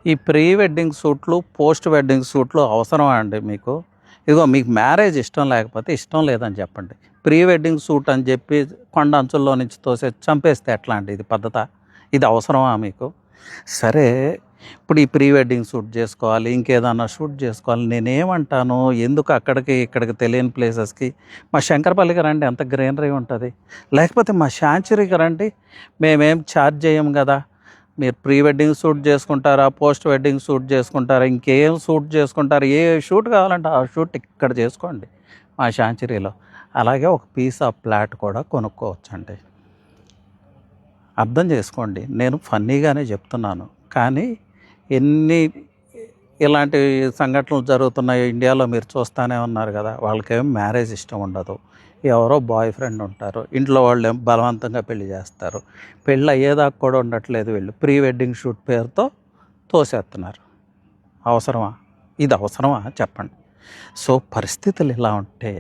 ఈ pre wedding షూట్లు, post wedding షూట్లు అవసరమా అండి మీకు? ఇదిగో మీకు మ్యారేజ్ ఇష్టం లేకపోతే ఇష్టం లేదని చెప్పండి. ప్రీ వెడ్డింగ్ షూట్ అని చెప్పి కొండ అంచుల్లో నుంచి చంపేస్తే ఎట్లా అండి? ఇది పద్ధతా? ఇది అవసరమా మీకు? సరే, ఇప్పుడు ఈ ప్రీ వెడ్డింగ్ షూట్ చేసుకోవాలి, ఇంకేదన్నా షూట్ చేసుకోవాలి. నేనేమంటాను, ఎందుకు అక్కడికి ఇక్కడికి తెలియని ప్లేసెస్కి మా శంకరపల్లికి రండి, ఎంత గ్రీనరీ ఉంటుంది. లేకపోతే మా శాంచురీకి రండి, మేమేం ఛార్జ్ చేయం కదా. మీరు ప్రీ వెడ్డింగ్ షూట్ చేసుకుంటారా, పోస్ట్ వెడ్డింగ్ షూట్ చేసుకుంటారా, ఇంకేం షూట్ చేసుకుంటారు, ఏ షూట్ కావాలంటే ఆ షూట్ ఇక్కడ చేసుకోండి మా శాంచురీలో. అలాగే ఒక పీస్ ఆఫ్ ప్లాట్ కూడా కొనుక్కోవచ్చండి. అర్థం చేసుకోండి, నేను ఫన్నీగానే చెప్తున్నాను, కానీ ఎన్ని ఇలాంటి సంఘటనలు జరుగుతున్నాయో ఇండియాలో మీరు చూస్తూనే ఉన్నారు కదా. వాళ్ళకేం మ్యారేజ్ ఇష్టం ఉండదు, ఎవరో బాయ్ ఫ్రెండ్ ఉంటారు, ఇంట్లో వాళ్ళు ఏం బలవంతంగా పెళ్లి చేస్తారు. పెళ్ళి అయ్యేదాకా కూడా ఉండట్లేదు, వీళ్ళు ప్రీ వెడ్డింగ్ షూట్ పేరుతో తోసేస్తున్నారు. అవసరమా? ఇది అవసరమా చెప్పండి. సో పరిస్థితులు ఇలా ఉంటే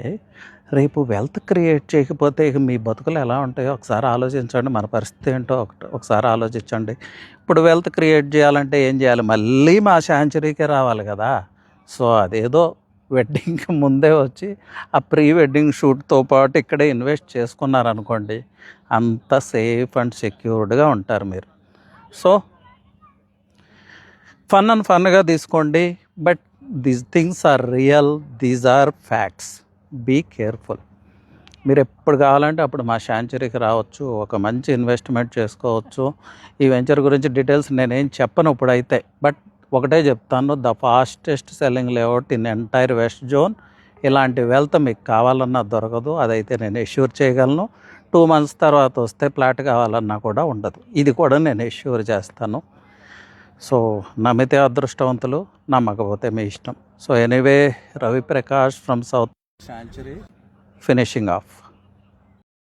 రేపు వెల్త్ క్రియేట్ చేయకపోతే ఇక మీ బతుకులు ఎలా ఉంటాయో ఒకసారి ఆలోచించండి. మన పరిస్థితి ఏంటో ఒకసారి ఆలోచించండి. ఇప్పుడు వెల్త్ క్రియేట్ చేయాలంటే ఏం చేయాలి? మళ్ళీ మా శాంచురీకే రావాలి కదా. సో అదేదో వెడ్డింగ్కి ముందే వచ్చి ఆ ప్రీ వెడ్డింగ్ షూట్తో పాటు ఇక్కడే ఇన్వెస్ట్ చేసుకున్నారనుకోండి, అంత సేఫ్ అండ్ సెక్యూర్డ్గా ఉంటారు మీరు. సో ఫన్గా తీసుకోండి, but these things are real, these are facts. Be careful. మీరు ఎప్పుడు కావాలంటే అప్పుడు మా శాంచురీకి రావచ్చు, ఒక మంచి ఇన్వెస్ట్మెంట్ చేసుకోవచ్చు. ఈ వెంచర్ గురించి డీటెయిల్స్ నేనేం చెప్పను ఇప్పుడైతే, బట్ ఒకటే చెప్తాను, the fastest selling layout in entire west zone. ఇలాంటి వెల్త్ మీకు కావాలన్నా దొరకదు, అదైతే నేను ఎష్యూర్ చేయగలను. 2 months తర్వాత వస్తే ప్లాట్ కావాలన్నా కూడా ఉండదు, ఇది కూడా నేను ఎష్యూర్ చేస్తాను. సో నమ్మితే అదృష్టవంతులు, నమ్మకపోతే మీ ఇష్టం. So anyway, Ravi Prakash from south sanctuary, finishing off.